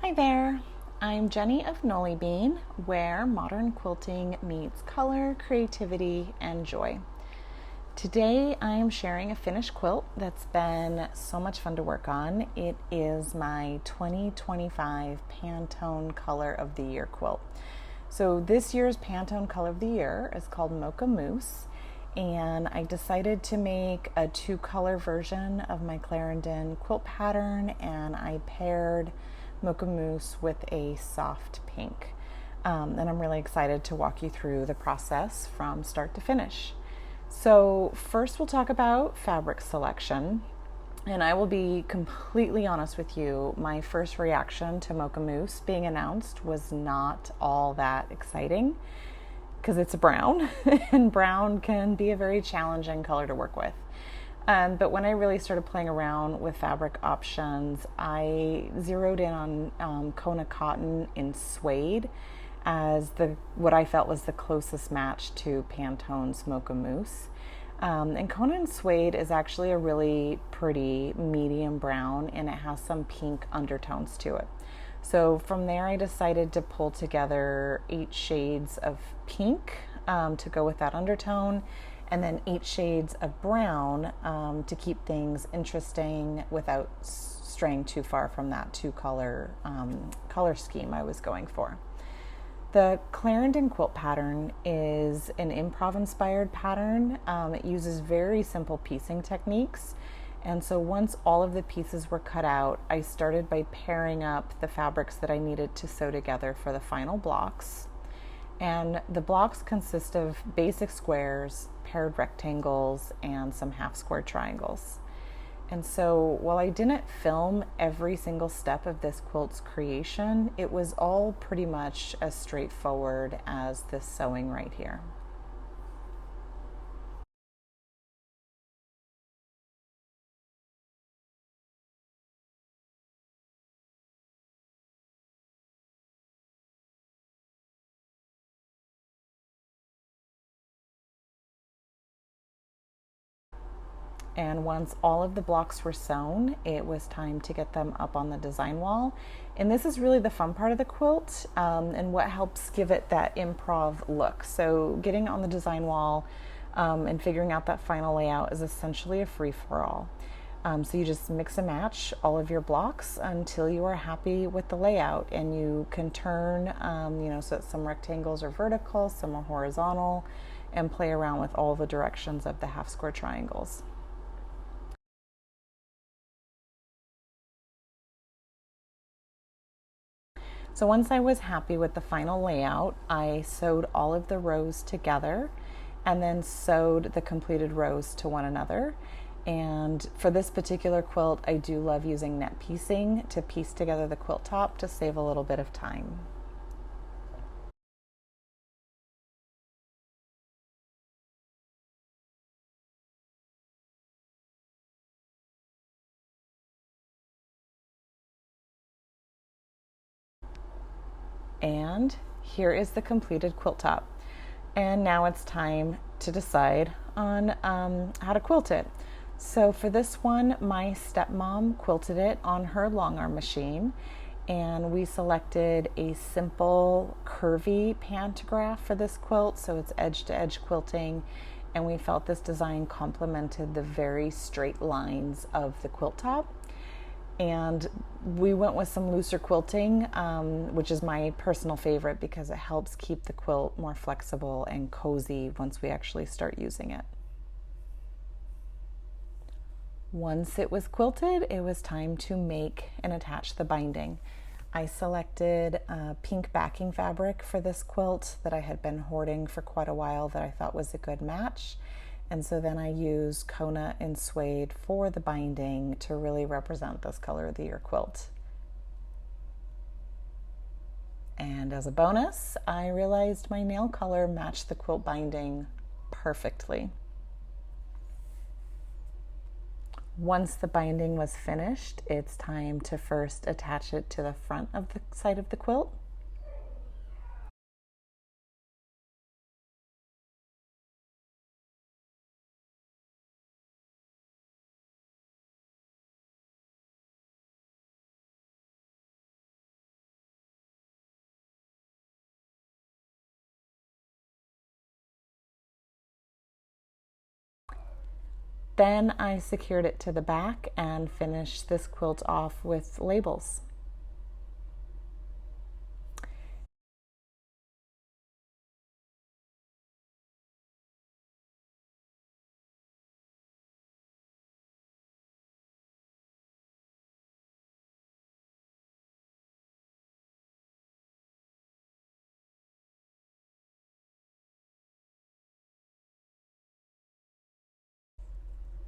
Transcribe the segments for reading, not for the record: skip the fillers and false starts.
Hi there, I'm Jenny of NollieBean, where modern quilting meets color, creativity, and joy. Today I am sharing a finished quilt that's been so much fun to work on. It is my 2025 Pantone Color of the Year quilt. So this year's Pantone Color of the Year is called Mocha Mousse, and I decided to make a two-color version of my Clarendon Quilt Pattern, and I paired Mocha Mousse with a soft pink. And I'm really excited to walk you through the process from start to finish. So first we'll talk about fabric selection. And I will be completely honest with you, my first reaction to Mocha Mousse being announced was not all that exciting because it's a brown and brown can be a very challenging color to work with. But when I really started playing around with fabric options, I zeroed in on Kona cotton in suede as what I felt was the closest match to Pantone's Mocha Mousse. And Kona in suede is actually a really pretty medium brown, and it has some pink undertones to it. So from there, I decided to pull together 8 shades of pink to go with that undertone, and then 8 shades of brown to keep things interesting without straying too far from that two-color color scheme I was going for. The Clarendon Quilt Pattern is an improv-inspired pattern. It uses very simple piecing techniques. And so once all of the pieces were cut out, I started by pairing up the fabrics that I needed to sew together for the final blocks. And the blocks consist of basic squares, paired rectangles, and some half square triangles. And so while I didn't film every single step of this quilt's creation, it was all pretty much as straightforward as this sewing right here. And once all of the blocks were sewn, it was time to get them up on the design wall. And this is really the fun part of the quilt and what helps give it that improv look. So getting on the design wall and figuring out that final layout is essentially a free-for-all. So you just mix and match all of your blocks until you are happy with the layout, and you can turn, so that some rectangles are vertical, some are horizontal, and play around with all the directions of the half square triangles. So once I was happy with the final layout, I sewed all of the rows together and then sewed the completed rows to one another. And for this particular quilt, I do love using net piecing to piece together the quilt top to save a little bit of time. And here is the completed quilt top. And now it's time to decide on how to quilt it. So for this one, my stepmom quilted it on her long arm machine, and we selected a simple curvy pantograph for this quilt, so it's edge to edge quilting, and we felt this design complemented the very straight lines of the quilt top. And we went with some looser quilting, which is my personal favorite because it helps keep the quilt more flexible and cozy once we actually start using it. Once it was quilted, it was time to make and attach the binding. I selected pink backing fabric for this quilt that I had been hoarding for quite a while that I thought was a good match. And so then I used Kona in suede for the binding to really represent this color of the year quilt. And as a bonus, I realized my nail color matched the quilt binding perfectly. Once the binding was finished, it's time to first attach it to the front of the side of the quilt. Then I secured it to the back and finished this quilt off with labels.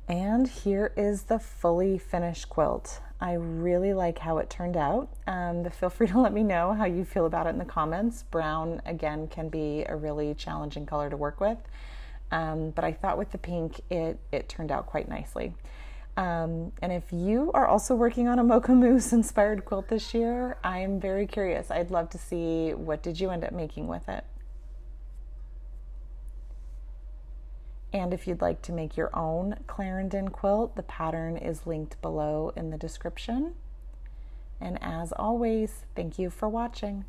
And here is the fully finished quilt. I really like how it turned out. Feel free to let me know how you feel about it in the comments. Brown, again, can be a really challenging color to work with. But I thought with the pink, it turned out quite nicely. And if you are also working on a Mocha Mousse inspired quilt this year, I'm very curious. I'd love to see, what did you end up making with it? And if you'd like to make your own Clarendon quilt, the pattern is linked below in the description. And as always, thank you for watching.